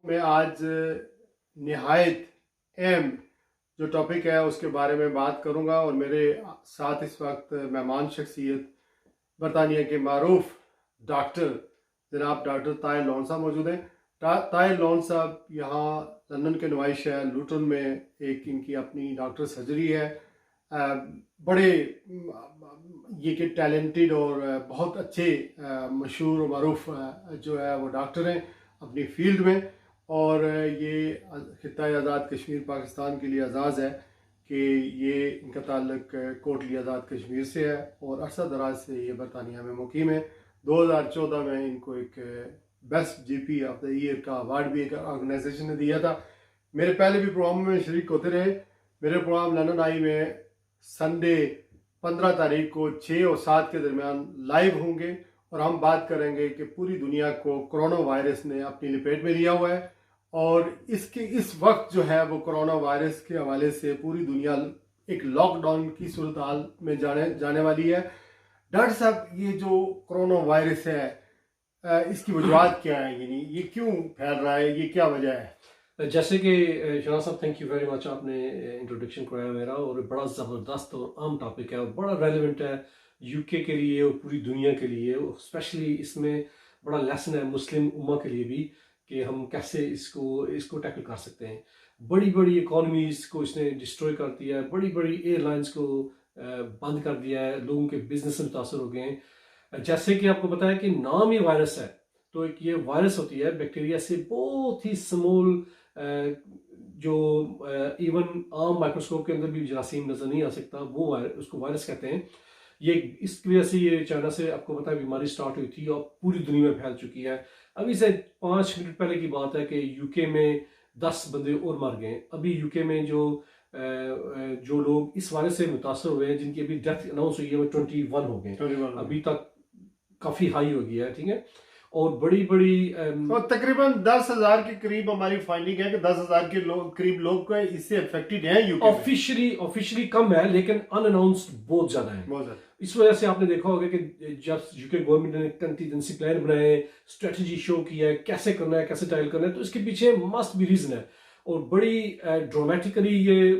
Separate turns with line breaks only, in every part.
मैं आज निहायत अहम जो टॉपिक है उसके बारे में बात करूंगा और मेरे साथ इस वक्त मेहमान शख्सियत बरतानिया के मारूफ डॉक्टर जनाब डॉक्टर ताहिर लोन साहब मौजूद हैं। ताहिर लोन साहब यहाँ लंदन के नुमाइश है लूटन में एक इनकी अपनी डॉक्टर सर्जरी है। बड़े ये कि टैलेंटेड और बहुत अच्छे मशहूर और मारूफ जो है वो डॉक्टर हैं अपनी फील्ड में। और ये खित्ता आज़ाद कश्मीर पाकिस्तान के लिए एजाज़ है कि ये इनका ताल्लुक कोटली आज़ाद कश्मीर से है और अरसा दराज से ये बरतानिया में मुकीम है। 2014 में इनको एक best GP of the year का अवार्ड भी एक ऑर्गेनाइजेशन ने दिया था। मेरे पहले भी प्रोग्राम में शरीक होते रहे। मेरे प्रोग्राम लंदन आई में संडे 15 तारीख को 6 और 7 के दरमियान लाइव होंगे और हम बात करेंगे कि पूरी दुनिया को कोरोना वायरस ने अपनी लपेट में लिया हुआ है और इसके इस वक्त जो है वो कोरोना वायरस के हवाले से पूरी दुनिया एक लॉकडाउन की सूरत हाल में जाने वाली है। डॉक्टर साहब, ये जो कोरोना वायरस है इसकी वजूहत क्या है, यानी ये क्यों फैल रहा है, ये क्या वजह है?
जैसे कि शहनाज साहब, थैंक यू वेरी मच, आपने इंट्रोडक्शन कराया मेरा और बड़ा ज़बरदस्त और आम टॉपिक है और बड़ा रेलिवेंट है यूके के लिए और पूरी दुनिया के लिए। स्पेशली इसमें बड़ा लेसन है मुस्लिम उम्मा के लिए भी कि हम कैसे इसको टैकल कर सकते हैं। बड़ी बड़ी इकॉनमीज को इसने डिस्ट्रॉय कर दिया है, बड़ी बड़ी एयरलाइंस को बंद कर दिया है, लोगों के बिजनेस से मुतासर हो गए हैं। जैसे कि आपको बताया कि नाम ही वायरस है, तो एक ये वायरस होती है बैक्टीरिया से बहुत ही स्मॉल, जो इवन आम माइक्रोस्कोप के अंदर भी जरासीम नजर नहीं आ सकता, वो उसको वायरस कहते हैं। ये इसकी वजह से ये चाइना से आपको पता है बीमारी स्टार्ट हुई थी और पूरी दुनिया में फैल चुकी है। अभी से 5 मिनट पहले की बात है कि यूके में 10 बंदे और मर गए। अभी यूके में जो लोग इस वायरस से मुतासर हुए हैं, जिनकी अभी डेथ अनाउंस हुई है, वो 21 हो गए। अभी तक काफी हाई हो गया है, ठीक है। और बड़ी बड़ी
और तकरीबन 10,000 के करीब हमारी फाइंडिंग है कि 10,000 के करीब लोग इससे अफेक्टेड हैं यूके में।
ऑफिशियली कम है लेकिन अनअनाउंस्ड बहुत ज्यादा है।
बहुत ज्यादा।
इस वजह से आपने देखा होगा कि जब यूके गवर्नमेंट ने कंटीजेंसी प्लान बनाए, स्ट्रेटजी शो किया है कैसे करना है, कैसे टैकल करना है, तो इसके पीछे मस्ट भी रीजन है। और बड़ी ड्रामेटिकली ये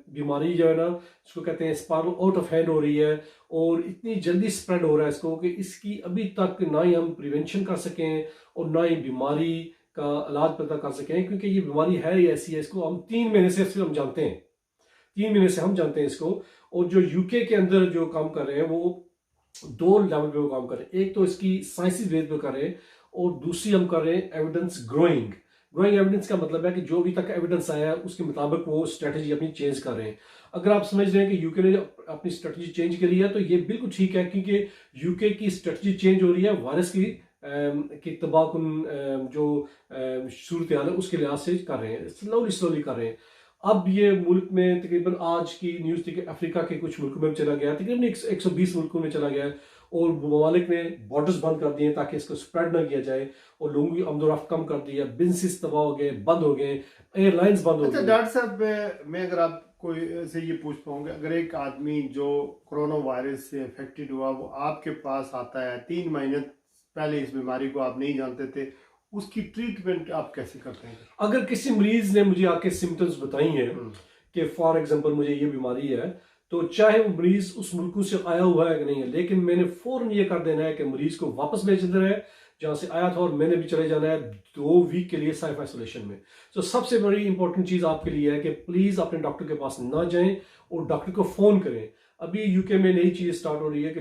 बीमारी जो है ना, इसको कहते हैं स्पाइरल आउट ऑफ हैंड हो रही है और इतनी जल्दी स्प्रेड हो रहा है इसको कि इसकी अभी तक ना ही हम प्रिवेंशन कर सकें और ना ही बीमारी का इलाज पता कर सकें, क्योंकि ये बीमारी है ही ऐसी है। इसको हम 3 महीने से हम जानते हैं, 3 महीने से हम जानते हैं इसको। और जो यूके के अंदर जो काम कर रहे हैं वो 2 लेवल पे वो काम कर रहे हैं। एक तो इसकी साइंसी बेस पे कर रहे हैं और दूसरी हम कर रहे हैं एविडेंस ग्रोइंग एविडेंस का मतलब है कि जो अभी तक एविडेंस आया है उसके मुताबिक वो स्ट्रेटजी अपनी चेंज कर रहे हैं। अगर आप समझ रहे हैं कि यूके ने अपनी स्ट्रेटजी चेंज करी है तो ये बिल्कुल ठीक है, क्योंकि यूके की स्ट्रेटजी चेंज हो रही है वायरस की तबाहकुन जो सूरत हाल है उसके लिहाज से कर रहे हैं, स्लोली कर रहे हैं। अब ये मुल्क में तकरीबन आज की न्यूज़ थी कि अफ्रीका के कुछ मुल्कों में चला गया, तकरीबन 120 मुल्कों में चला गया है और ममालिक ने बॉर्डर्स बंद कर दिए ताकि इसको स्प्रेड ना किया जाए और लोगों की आमदोरफ्त कम कर दी है, बिजनेस तबाह हो गए, बंद हो गए, एयरलाइंस बंद हो गए।
डॉक्टर साहब, मैं अगर आप कोई से ये पूछ पाऊंगा, अगर एक आदमी जो कोरोना वायरस से अफेक्टेड हुआ वो आपके पास आता है, 3 महीने पहले इस बीमारी को आप नहीं जानते थे, उसकी ट्रीटमेंट आप कैसे करते हैं?
अगर किसी मरीज ने मुझे आके सिम्टम्स बताई हैं कि फॉर एग्जांपल मुझे ये बीमारी है, तो चाहे वो मरीज उस मुल्क से आया हुआ है कि नहीं है, लेकिन मैंने फौरन ये कर देना है कि मरीज को वापस भेज देना है जहां से आया था और मैंने भी चले जाना है 2 वीक के लिए सेल्फ आइसोलेशन में। तो सबसे बड़ी इंपॉर्टेंट चीज आपके लिए है कि प्लीज अपने डॉक्टर के पास ना जाएं और डॉक्टर को फोन करें। अभी यूके में नई चीज स्टार्ट हो रही है कि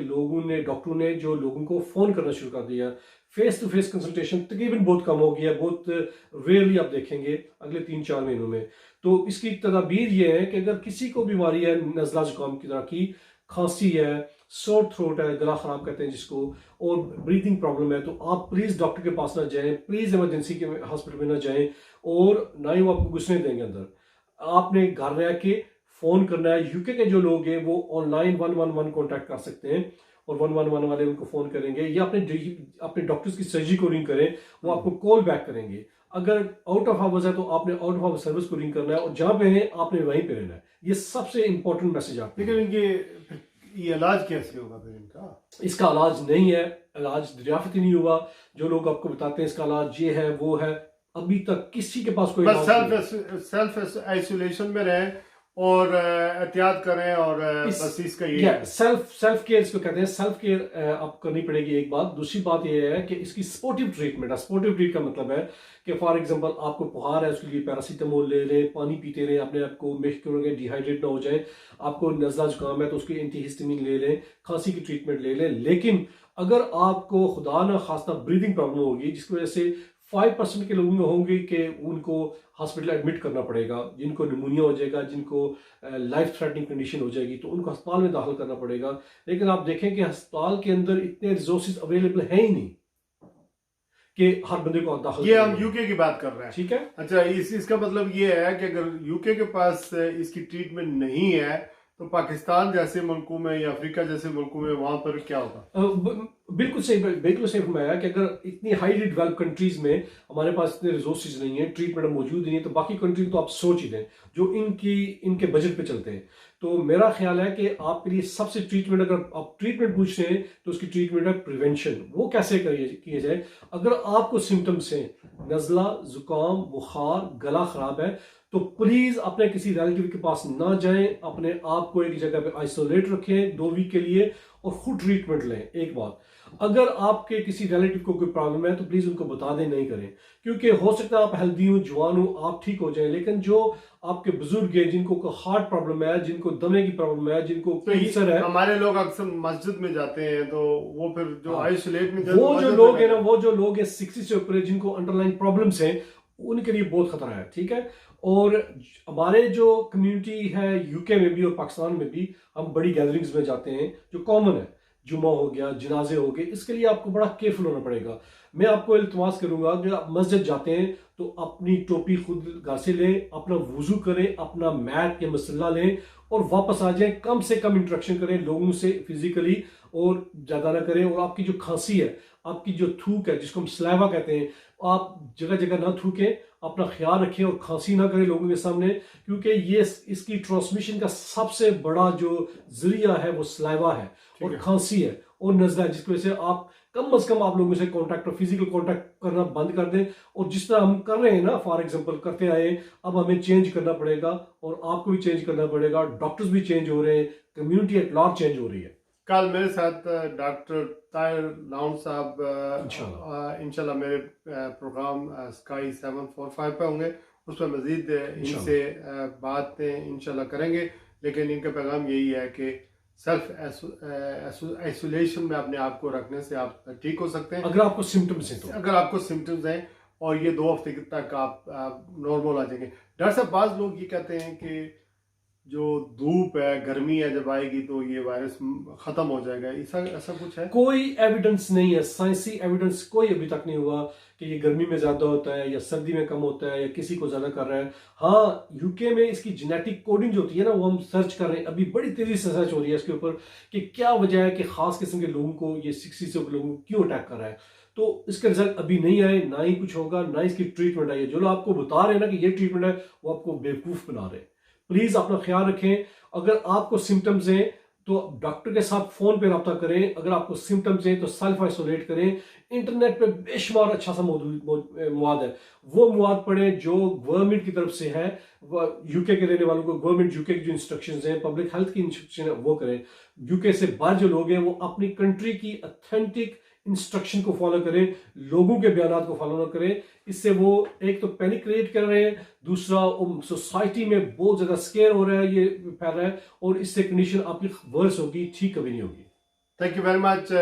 डॉक्टरों ने जो लोगों को फोन करना शुरू कर दिया। फेस टू फेस कंसल्टेशन तकरीबन बहुत कम हो गया, बहुत रेयरली आप देखेंगे अगले 3-4 महीनों में। तो इसकी तदाबीर ये है कि अगर किसी को बीमारी है नज़ला जुकाम की तरह की, खांसी है, सोर थ्रोट है, गला खराब कहते हैं जिसको, और ब्रीथिंग प्रॉब्लम है, तो आप प्लीज डॉक्टर के पास ना जाएं, प्लीज इमरजेंसी के हॉस्पिटल में ना जाएं और ना ही वो आपको घुसने देंगे अंदर। आपने घर रह के फोन करना है। यूके के जो लोग हैं वो ऑनलाइन 111 कॉन्टैक्ट कर सकते हैं और 111 वाले उनको फोन करेंगे या अपने डॉक्टर्स की सर्जरी को रिंग करें, वो आपको कॉल बैक करेंगे। अगर आउट ऑफ आवर्स है तो आपने आउट ऑफ आवर्स सर्विस को रिंग करना है और जहां पे है आपने वहीं पे रहना है। ये सबसे इंपॉर्टेंट मैसेज आपको।
लेकिन ये इलाज कैसे होगा फिर इनका?
इसका इलाज नहीं है, इलाज दरियाफ्त ही नहीं हुआ। जो लोग आपको बताते हैं इसका इलाज ये है वो है, अभी तक किसी के पास कोई
बस
इलाज नहीं है।
सेल्फ आइसोलेशन में रहें और एहतियात करें और बस इसका ये है।
सेल्फ केयर इसको कहते हैं। सेल्फ केयर आप करनी पड़ेगी एक बात। दूसरी बात ये है कि इसकी सपोर्टिव ट्रीटमेंट है। सपोर्टिव ट्रीट का मतलब है कि फॉर एग्जांपल आपको बुखार है, उसके लिए पैरासीटामोल ले लें, पानी पीते रहें, अपने आप को मेक करेंगे डिहाइड्रेट ना हो जाए। आपको नज़ला जुकाम है तो उसकी एंटीहिस्टामिन ले लें, खांसी की ट्रीटमेंट ले लें। लेकिन अगर आपको खुदा न खास्ता ब्रीदिंग प्रॉब्लम होगी जिसकी वजह से 5% के लोगों में होंगे कि उनको हॉस्पिटल एडमिट करना पड़ेगा, जिनको निमोनिया हो जाएगा, जिनको लाइफ थ्रेटनिंग कंडीशन हो जाएगी, तो उनको अस्पताल में दाखिल करना पड़ेगा। लेकिन आप देखें कि अस्पताल के अंदर इतने रिसोर्सेज अवेलेबल हैं ही नहीं कि हर बंदे को दाखिल
ये
किया
हम
जाए।
यूके की बात कर रहे हैं।
ठीक है।
अच्छा, इसका मतलब ये है कि अगर यूके के पास इसकी ट्रीटमेंट नहीं है तो पाकिस्तान जैसे मुल्कों में या अफ्रीका जैसे मुल्कों में वहां पर क्या होगा?
बिल्कुल सही फरमाया कि अगर इतनी हाईली डेवलप कंट्रीज में हमारे पास इतने रिसोर्सेज नहीं है, ट्रीटमेंट मौजूद नहीं है, तो बाकी कंट्री तो आप सोच ही लें जो इनके बजट पे चलते हैं। तो मेरा ख्याल है कि आपके लिए सबसे ट्रीटमेंट, अगर आप ट्रीटमेंट पूछ रहे हैं तो उसकी ट्रीटमेंट है प्रिवेंशन। वो कैसे किया जाए? अगर आपको सिम्टम्स हैं, नज़ला, जुकाम, बुखार, गला खराब है, तो प्लीज अपने किसी रिलेटिव के पास ना जाएं। अपने आप को एक जगह पे आइसोलेट रखें 2 वीक के लिए और खुद ट्रीटमेंट लें। एक बात, अगर आपके किसी रिलेटिव को कोई प्रॉब्लम है तो प्लीज उनको बता दें, नहीं करें। क्योंकि हो सकता है आप हेल्दी हो, जवान हो, आप ठीक हो जाएं, लेकिन जो आपके बुजुर्ग हैं, जिनको हार्ट प्रॉब्लम है, जिनको दमे की प्रॉब्लम है, जिनको कैंसर है,
हमारे लोग अक्सर मस्जिद में जाते हैं तो वो फिर जो आइसोलेट में
वो जो लोग हैं ना, वो जो लोग हैं 60 से ऊपर जिनको अंडरलाइन प्रॉब्लम्स हैं, उनके लिए बहुत खतरा है। ठीक है। और हमारे जो कम्युनिटी है यूके में भी और पाकिस्तान में भी, हम बड़ी गैदरिंग्स में जाते हैं जो कॉमन है, जुमा हो गया, जनाजे हो गए, इसके लिए आपको बड़ा केयरफुल होना पड़ेगा। मैं आपको इल्तिमास करूंगा कि आप मस्जिद जाते हैं तो अपनी टोपी खुद घर से लें, अपना वुजू करें, अपना मैट या मसल्ला लें और वापस आ जाएं। कम से कम इंटरेक्शन करें लोगों से फिजिकली और ज़्यादा ना करें। और आपकी जो खांसी है, आपकी जो थूक है, जिसको हम सलाइवा कहते हैं, आप जगह जगह ना थूकें, अपना ख्याल रखें और खांसी ना करें लोगों के सामने, क्योंकि ये इसकी ट्रांसमिशन का सबसे बड़ा जो जरिया है वो सलाइवा है और खांसी है और नज़ला है, जिसकी वजह से आप कम से कम आप लोगों से कांटेक्ट और फिजिकल कांटेक्ट करना बंद कर दें। और जिस तरह हम कर रहे हैं ना, फॉर एग्जांपल करते आए, अब हमें चेंज करना पड़ेगा और आपको भी चेंज करना पड़ेगा। डॉक्टर्स भी चेंज हो रहे हैं, कम्युनिटी एट लार्ज चेंज हो रही है।
कल मेरे साथ डॉक्टर ताहिर लाउंड साहब इंशाल्लाह मेरे प्रोग्राम स्काई 745 पे होंगे। उस पर मजीद इनसे बातें इंशाल्लाह करेंगे। लेकिन इनका पैगाम यही है कि सेल्फ आइसोलेशन में अपने आप को रखने से आप ठीक हो सकते हैं
अगर आपको सिम्टम्स हैं तो।
अगर आपको सिम्टम्स हैं और ये 2 हफ्ते तक आप नॉर्मल आ जाएंगे। डॉक्टर साहब, बाज़ लोग ये कहते हैं कि जो धूप है, गर्मी है, जब आएगी तो ये वायरस खत्म हो जाएगा। ऐसा कुछ है?
कोई एविडेंस नहीं है, साइंसी एविडेंस कोई अभी तक नहीं हुआ कि ये गर्मी में ज्यादा होता है या सर्दी में कम होता है या किसी को ज्यादा कर रहा है। हाँ, यूके में इसकी जेनेटिक कोडिंग जो होती है ना, वो हम सर्च कर रहे हैं। अभी बड़ी तेजी से सर्च हो रही है इसके ऊपर कि क्या वजह है कि खास किस्म के लोगों को ये 60 से ऊपर लोगों को क्यों अटैक कर रहा है। तो इसका रिजल्ट अभी नहीं आए, ना ही कुछ होगा, ना इसकी ट्रीटमेंट आई है। जो लोग आपको बता रहे हैं ना कि ये ट्रीटमेंट है, वो आपको बेवकूफ बना रहे हैं। प्लीज अपना ख्याल रखें। अगर आपको सिम्टम्स हैं तो डॉक्टर के साथ फोन पे रब्ता करें। अगर आपको सिम्टम्स हैं तो सेल्फ आइसोलेट करें। इंटरनेट पे बेशुमार अच्छा सा मवाद है, वो मवाद पढ़ें जो गवर्नमेंट की तरफ से है। यूके के रहने वालों को गवर्नमेंट यूके की जो इंस्ट्रक्शंस हैं, पब्लिक हेल्थ की इंस्ट्रक्शन है, वो करें। यूके से बाहर जो लोग हैं वो अपनी कंट्री की ऑथेंटिक इंस्ट्रक्शन को फॉलो करें, लोगों के बयान को फॉलो ना करें। इससे वो एक तो पैनिक क्रिएट कर रहे हैं, दूसरा सोसाइटी में बहुत ज्यादा स्केयर हो रहा है, ये फैल रहा है और इससे कंडीशन आपकी वर्स होगी, ठीक कभी नहीं होगी।
Thank you very much.